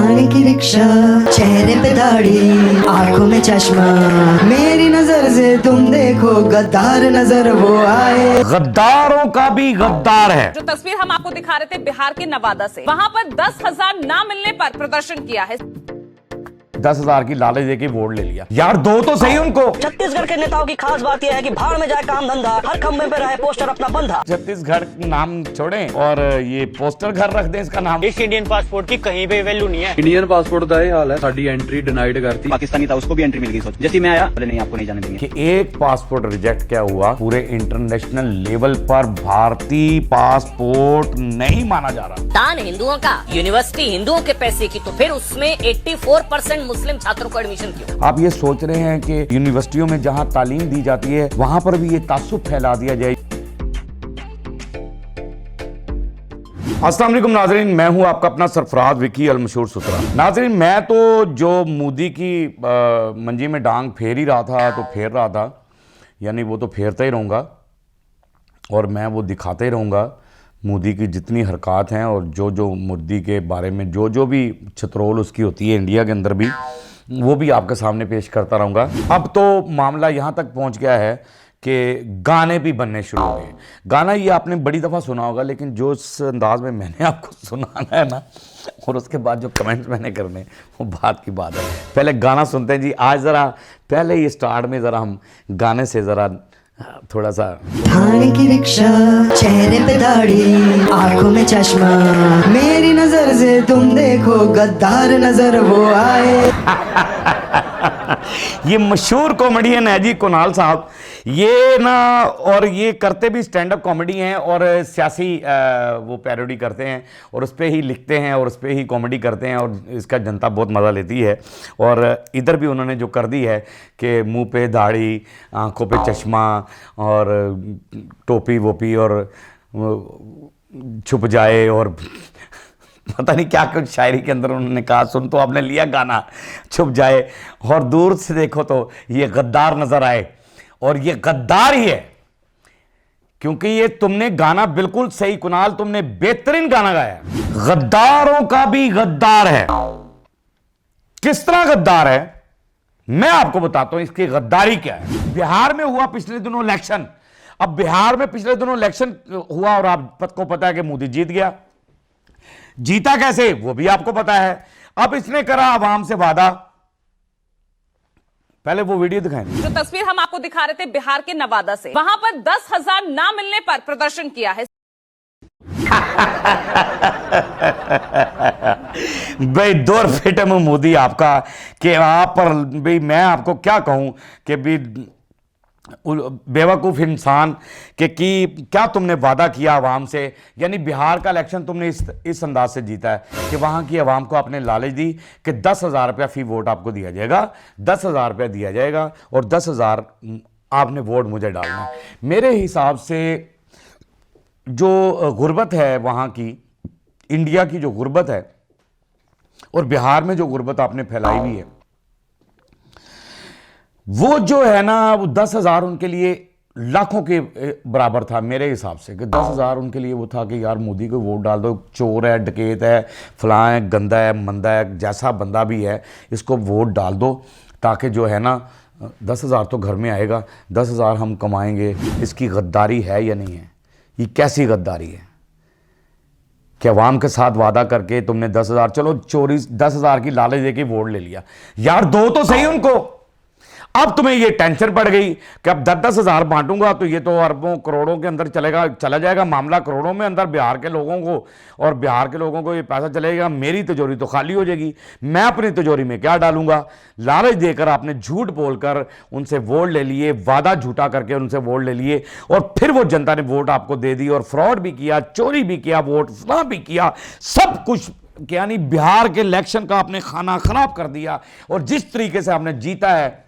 थाने की रिक्शा, चेहरे पे दाढ़ी, आंखों में चश्मा, मेरी नजर से तुम देखो गद्दार नजर वो आए। गद्दारों का भी गद्दार है। जो तस्वीर हम आपको दिखा रहे थे बिहार के नवादा से, वहाँ पर 10,000 ना मिलने पर प्रदर्शन किया है। 10,000 की लालच देके वोट ले लिया। यार दो तो सही उनको। छत्तीसगढ़ के नेताओं की खास बात यह है कि भाड़ में जाए काम धंधा, हर खंबे पे रहे पोस्टर अपना बंधा। छत्तीसगढ़ नाम छोड़ें और ये पोस्टर घर रख दें इसका नाम। इस इंडियन पासपोर्ट की कहीं पे वैल्यू नहीं है। इंडियन पासपोर्ट का ये हाल है, साडी एंट्री डिनाइड करती। पाकिस्तानी था उसको भी एंट्री मिल गई। सोच जैसे मैं आया बोले नहीं आपको नहीं जाने देंगे। कि एक पासपोर्ट रिजेक्ट क्या हुआ, पूरे इंटरनेशनल लेवल पर भारतीय पासपोर्ट नहीं माना जा रहा। दान हिंदुओं का, यूनिवर्सिटी हिंदुओं के पैसे की, तो फिर उसमें 84% मुस्लिम छात्रों को एडमिशन क्यों? आप ये सोच रहे हैं कि यूनिवर्सिटियों में जहां तालीम दी जाती है वहां पर भी ये तासुब फैला दिया जाए। अस्सलाम वालेकुम नाजरीन, मैं हूं आपका अपना सरफराज विकी अल मशहूर सुतरा। नाजरीन, मैं तो जो मोदी की मंजी में डांग फेर ही रहा था तो फेर रहा था, यानी वो तो फेरता ही रहूँगा और मैं वो दिखाते ही रहूँगा। मोदी की जितनी हरकत हैं और जो मोदी के बारे में जो भी छतरोल उसकी होती है इंडिया के अंदर भी, वो भी आपके सामने पेश करता रहूँगा। अब तो मामला यहाँ तक पहुँच गया है कि गाने भी बनने शुरू हो गए। गाना ये आपने बड़ी दफ़ा सुना होगा, लेकिन जो इस अंदाज में मैंने आपको सुनाना है ना, और उसके बाद जो कमेंट्स मैंने करने, वो बात की बात है। पहले गाना सुनते हैं जी। आज ज़रा पहले ही स्टार्ट में ज़रा हम गाने से ज़रा थोड़ा सा। थाने की रिक्शा, चेहरे पे दाढ़ी, आंखों में चश्मा, मेरी नजर से तुम देखो गद्दार नजर वो आए। ये मशहूर कॉमेडियन है जी कुणाल साहब। ये ना, और ये करते भी स्टैंड अप कॉमेडी हैं और सियासी वो पैरोडी करते हैं और उस पर ही लिखते हैं और उस पर ही कॉमेडी करते हैं और इसका जनता बहुत मज़ा लेती है। और इधर भी उन्होंने जो कर दी है कि मुंह पे दाढ़ी, आंखों पे चश्मा और टोपी वोपी और छुप जाए और पता नहीं क्या कुछ शायरी के अंदर उन्होंने कहा। सुन तो आपने लिया गाना, छुप जाए और दूर से देखो तो ये गद्दार नजर आए, और ये गद्दार ही है क्योंकि ये तुमने गाना बिल्कुल सही, कुणाल तुमने बेहतरीन गाना गाया। गद्दारों का भी गद्दार है। किस तरह गद्दार है मैं आपको बताता हूं, इसकी गद्दारी क्या है। बिहार में हुआ पिछले दिनों इलेक्शन। अब बिहार में पिछले दिनों इलेक्शन हुआ और आपको पता है कि मोदी जीत गया। जीता कैसे वो भी आपको पता है। अब इसने करा आवाम से वादा। पहले वो वीडियो दिखाएंगे। जो तस्वीर हम आपको दिखा रहे थे बिहार के नवादा से, वहाँ पर 10,000 ना मिलने पर प्रदर्शन किया है। भाई दौर फेटे में मोदी आपका कि आप पर भाई मैं आपको क्या कहूं कि भी बेवकूफ़ इंसान कि क्या तुमने वादा किया आवाम से। यानी बिहार का इलेक्शन तुमने इस अंदाज से जीता है कि वहाँ की आवाम को आपने लालच दी कि 10,000 रुपया फी वोट आपको दिया जाएगा, 10,000 रुपया दिया जाएगा और 10,000 आपने वोट मुझे डालना है। मेरे हिसाब से जो गुर्बत है वहाँ की, इंडिया की जो गुर्बत है और बिहार में जो गुर्बत आपने फैलाई हुई है, वो जो है ना, वो 10,000 उनके लिए लाखों के बराबर था मेरे हिसाब से। कि 10,000 उनके लिए वो था कि यार मोदी को वोट डाल दो, चोर है, डकैत है, फलां है, गंदा है, मंदा है, जैसा बंदा भी है, इसको वोट डाल दो ताकि जो है ना 10,000 तो घर में आएगा, 10,000 हम कमाएंगे। इसकी गद्दारी है या नहीं है? ये कैसी गद्दारी है कि अवाम के साथ वादा करके तुमने 10,000, चलो चोरी 10,000 की लालच देके वोट ले लिया। यार दो तो सही उनको। अब तुम्हें ये टेंशन पड़ गई कि अब 10,000 बांटूंगा तो ये तो अरबों करोड़ों के अंदर चला जाएगा मामला, करोड़ों में अंदर बिहार के लोगों को, और बिहार के लोगों को ये पैसा चलेगा, मेरी तिजोरी तो खाली हो जाएगी। मैं अपनी तिजोरी में क्या डालूंगा? लालच देकर आपने झूठ बोलकर उनसे वोट ले लिए, वादा झूठा करके उनसे वोट ले लिए और फिर वो जनता ने वोट आपको दे दी और फ्रॉड भी किया, चोरी भी किया, वोट फला भी किया, सब कुछ। यानी बिहार के इलेक्शन का आपने खाना खराब कर दिया। और जिस तरीके से आपने जीता है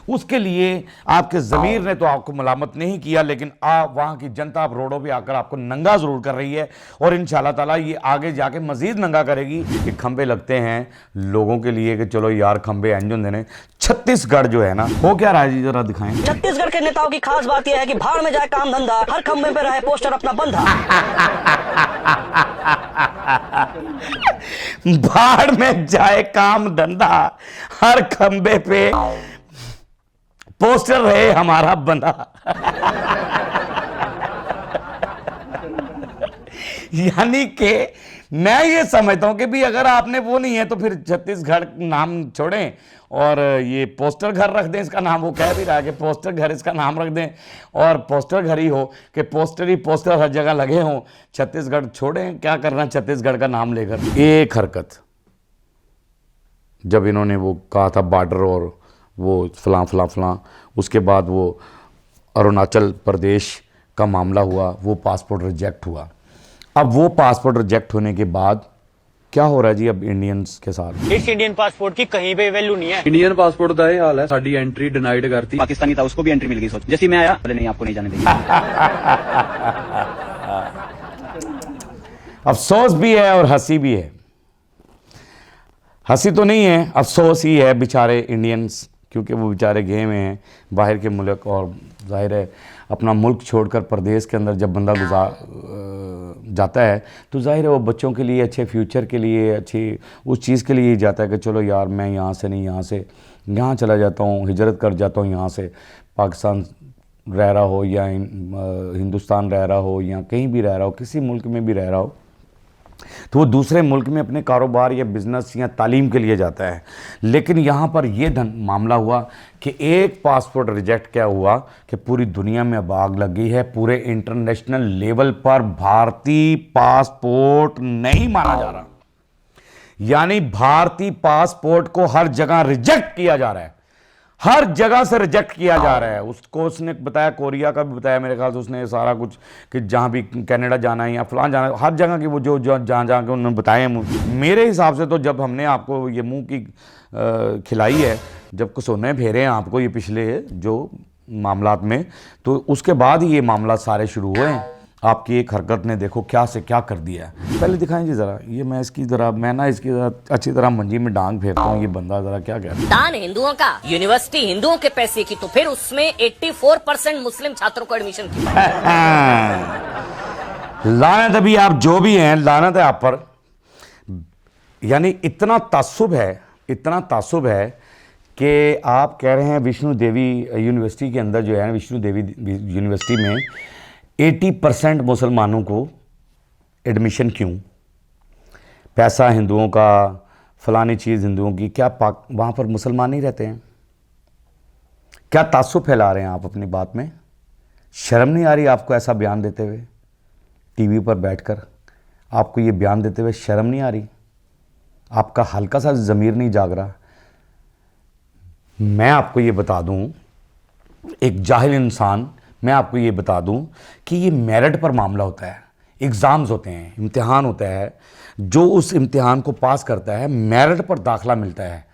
उसके लिए आपके ज़मीर ने तो आपको मलामत नहीं किया, लेकिन वहाँ की जनता आप रोडों पे आकर आपको नंगा ज़रूर कर रही है और इंशाल्लाह ताला ये आगे जाके मज़ीद नंगा करेगी। कि खंबे लगते हैं लोगों के लिए कि चलो यार खंबे इंजन देने। छत्तीसगढ़ जो है ना, हो क्या रहा है जी, जरा दिखाएं। छत्तीसगढ़ के नेताओं की खास बात यह है कि भाड़ में जाए काम धंधा, हर खंबे पे रहे पोस्टर अपना बंधा। भाड़ में जाए काम धंधा, हर खंबे पे पोस्टर रहे हमारा बंधा। यानी कि मैं ये समझता हूं कि भी अगर आपने वो नहीं है तो फिर छत्तीसगढ़ नाम छोड़ें और ये पोस्टर घर रख दें। इसका नाम वो कह भी रहा है कि पोस्टर घर इसका नाम रख दें और पोस्टर घर ही हो कि पोस्टर ही पोस्टर हर जगह लगे हों। छत्तीसगढ़ छोड़ें, क्या करना छत्तीसगढ़ का नाम लेकर। एक हरकत जब इन्होंने वो कहा था बॉर्डर और वो फलां फलां फलां, उसके बाद वो अरुणाचल प्रदेश का मामला हुआ, वो पासपोर्ट रिजेक्ट हुआ। अब वो पासपोर्ट रिजेक्ट होने के बाद क्या हो रहा है जी अब इंडियंस के साथ? इस इंडियन पासपोर्ट की कहीं पे वैल्यू नहीं है। इंडियन पासपोर्ट का ये हाल है, साडी एंट्री डिनाइड करती। पाकिस्तानी था, उसको भी एंट्री मिल गई। सोच जैसे मैं आया, बोले नहीं आपको नहीं जाने देंगे। अफसोस भी है और हंसी भी है। हंसी तो नहीं है, अफसोस ही है बेचारे इंडियंस, क्योंकि वो बेचारे गए हुए हैं बाहर के मुल्क और जाहिर है अपना मुल्क छोड़कर प्रदेश के अंदर जब बंदा जाता है तो जाहिर है वो बच्चों के लिए, अच्छे फ्यूचर के लिए, अच्छी उस चीज़ के लिए ही जाता है कि चलो यार मैं यहाँ से नहीं, यहाँ से यहाँ चला जाता हूँ, हिजरत कर जाता हूँ यहाँ से, पाकिस्तान रह रहा हो या हिंदुस्तान रह रहा हो या कहीं भी रह रहा हो, किसी मुल्क में भी रह रहा हो, तो वो दूसरे मुल्क में अपने कारोबार या बिजनेस या तालीम के लिए जाता है। लेकिन यहाँ पर ये मामला हुआ कि एक पासपोर्ट रिजेक्ट क्या हुआ कि पूरी दुनिया में अब आग लग गई है। पूरे इंटरनेशनल लेवल पर भारतीय पासपोर्ट नहीं माना जा रहा, यानी भारतीय पासपोर्ट को हर जगह रिजेक्ट किया जा रहा है, हर जगह से रिजेक्ट किया जा रहा है। उसको उसने बताया, कोरिया का भी बताया मेरे ख्याल से उसने सारा कुछ कि जहाँ भी कनाडा जाना है या फलां जाना है, हर जगह की वो जो जहाँ जहाँ के उन्होंने बताए। मेरे हिसाब से तो जब हमने आपको ये मुंह की खिलाई है, जब कुसोने फेरे हैं आपको ये पिछले जो मामलात में, तो उसके बाद ही ये मामला सारे शुरू हुए हैं। आपकी एक हरकत ने देखो क्या से क्या कर दिया है। पहले दिखाएं जी जरा, ये मैं इसकी जरा अच्छी तरह मंजी में डांग फेरता हूँ, ये बंदा जरा क्या कह रहा है। दान हिंदुओं का, यूनिवर्सिटी हिंदुओं के पैसे की, तो फिर उसमें 84% मुस्लिम छात्रों को एडमिशन किया। लानत अभी आप जो भी हैं, लानत है आप पर। यानी इतना तासुब है कि आप कह रहे हैं विष्णु देवी यूनिवर्सिटी के अंदर जो है, विष्णु देवी यूनिवर्सिटी में 80% मुसलमानों को एडमिशन क्यों? पैसा हिंदुओं का, फलानी चीज़ हिंदुओं की, क्या वहाँ पर मुसलमान नहीं रहते हैं? क्या तासुब फैला रहे हैं आप अपनी बात में? शर्म नहीं आ रही आपको ऐसा बयान देते हुए? टीवी पर बैठकर आपको ये बयान देते हुए शर्म नहीं आ रही? आपका हल्का सा ज़मीर नहीं जाग रहा? मैं आपको ये बता दूं, एक जाहिल इंसान, मैं आपको ये बता दूं कि ये मेरिट पर मामला होता है, एग्ज़ाम्स होते हैं, इम्तिहान होता है। जो उस इम्तिहान को पास करता है, मेरिट पर दाखला मिलता है।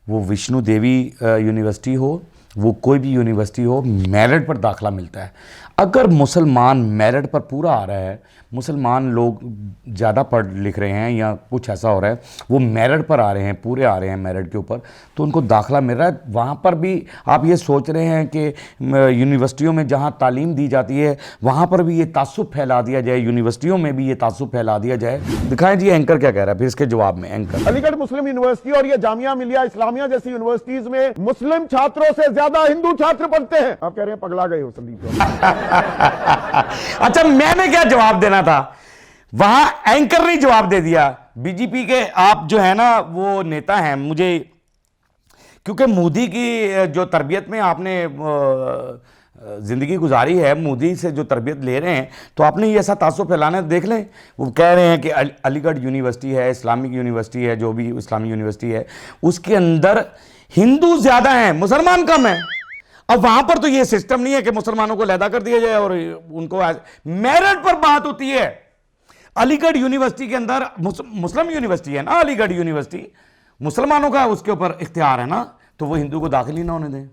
वो विष्णु देवी यूनिवर्सिटी हो, वो कोई भी यूनिवर्सिटी हो, मेरिट पर दाखला मिलता है। अगर मुसलमान मेरिट पर पूरा आ रहा है, मुसलमान लोग ज़्यादा पढ़ लिख रहे हैं या कुछ ऐसा हो रहा है, वो मेरिट पर आ रहे हैं, पूरे आ रहे हैं मेरिट के ऊपर, तो उनको दाखला मिल रहा है। वहाँ पर भी आप ये सोच रहे हैं कि यूनिवर्सिटियों में जहाँ तालीम दी जाती है वहाँ पर भी ये तासुब फैला दिया जाए, यूनिवर्सिटियों में भी ये तासुब फैला दिया जाए। दिखाएं जी एंकर क्या कह रहा है फिर इसके जवाब में। एंकर, अलीगढ़ मुस्लिम यूनिवर्सिटी और ये जामिया मिलिया इस्लामिया जैसी यूनिवर्सिटीज में मुस्लिम छात्रों से ज्यादा हिंदू छात्र पढ़ते हैं। आप कह रहे हैं पगला गए हो संदीप। अच्छा, मैंने क्या जवाब देना था? वहां एंकर ने जवाब दे दिया। बीजेपी के आप जो है ना वो नेता हैं, मुझे क्योंकि मोदी की जो तरबियत में आपने ज़िंदगी गुजारी है, मोदी से जो तरबियत ले रहे हैं, तो आपने ये ऐसा तासुब फैलाना देख लें। वो कह रहे हैं कि अलीगढ़ यूनिवर्सिटी है, इस्लामिक यूनिवर्सिटी है, जो भी इस्लामिक यूनिवर्सिटी है, उसके अंदर हिंदू ज़्यादा हैं, मुसलमान कम हैं। अब वहां पर तो ये सिस्टम नहीं है कि मुसलमानों को लैदा कर दिया जाए और उनको मेरिट पर बात होती है। अलीगढ़ यूनिवर्सिटी के अंदर मुस्लिम यूनिवर्सिटी है ना, अलीगढ़ यूनिवर्सिटी मुसलमानों का उसके ऊपर इख्तियार है ना, तो वो हिंदू को दाखिल ही ना होने दें।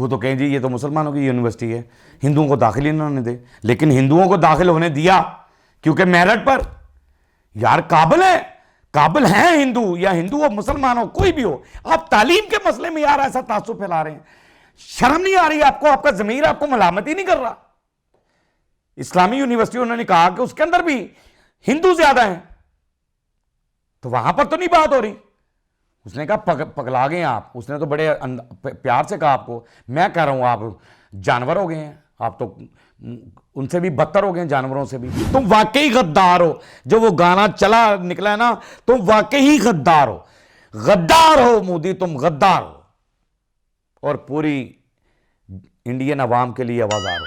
वो तो कहें जी ये तो मुसलमानों की यूनिवर्सिटी है, हिंदुओं को दाखिल ही उन्होंने दे। लेकिन हिंदुओं को दाखिल होने दिया क्योंकि मेरिट पर, यार काबिल हैं हिंदू, या हिंदू हो मुसलमान हो कोई भी हो, आप तालीम के मसले में यार ऐसा तासुब फैला रहे हैं। शर्म नहीं आ रही आपको? आपका ज़मीर आपको मलामत ही नहीं कर रहा। इस्लामी यूनिवर्सिटी उन्होंने कहा कि उसके अंदर भी हिंदू ज्यादा हैं, तो वहां पर तो नहीं बात हो रही। उसने कहा पगला गए आप। उसने तो बड़े प्यार से कहा आपको, मैं कह रहा हूं आप जानवर हो गए हैं, आप तो उनसे भी बदतर हो गए जानवरों से भी। तुम वाकई गद्दार हो। जो वो गाना चला निकला है ना, तुम वाकई गद्दार हो मोदी, तुम गद्दार हो और पूरी इंडियन अवाम के लिए आवाज़ार हो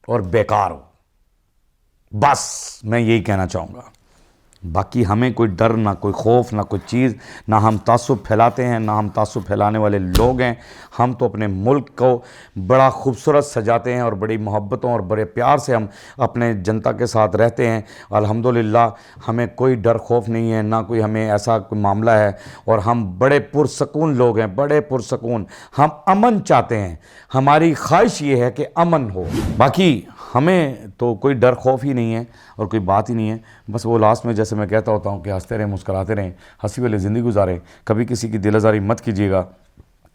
और बेकार हो। बस मैं यही कहना चाहूँगा। बाकी हमें कोई डर, ना कोई खौफ, ना कोई चीज़, ना हम तासुब फैलाते हैं, ना हम तासुब फैलाने वाले लोग हैं। हम तो अपने मुल्क को बड़ा खूबसूरत सजाते हैं और बड़ी मोहब्बतों और बड़े प्यार से हम अपने जनता के साथ रहते हैं। अल्हम्दुलिल्लाह हमें कोई डर खौफ नहीं है, ना कोई हमें ऐसा कोई मामला है, और हम बड़े पुरसकून लोग हैं, बड़े पुरसकून। हम अमन चाहते हैं, हमारी ख्वाहिश ये है कि अमन हो। बाकी हमें तो कोई डर खौफ ही नहीं है और कोई बात ही नहीं है। बस वो लास्ट में जैसे मैं कहता होता हूँ कि हंसते रहें, मुस्कुराते रहें, हंसी वाली ज़िंदगी गुजारें, कभी किसी की दिल आज़ारी मत कीजिएगा।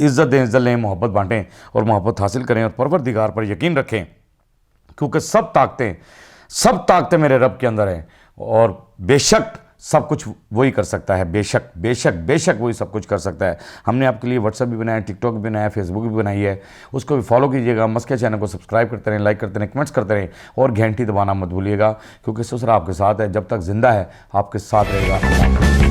इज़्ज़त दें, इज़्ज़त लें, मोहब्बत बांटें और मोहब्बत हासिल करें और परवरदिगार पर यकीन रखें, क्योंकि सब ताकतें मेरे रब के अंदर हैं और बेशक सब कुछ वही कर सकता है। बेशक वही सब कुछ कर सकता है। हमने आपके लिए व्हाट्सएप भी बनाया, टिकटॉक भी बनाया, फेसबुक भी बनाई है, उसको भी फॉलो कीजिएगा। मस्के चैनल को सब्सक्राइब करते रहें, लाइक करते रहें, कमेंट्स करते रहें और घंटी दबाना मत भूलिएगा, क्योंकि ससुर आपके साथ है। जब तक जिंदा है आपके साथ रहेगा।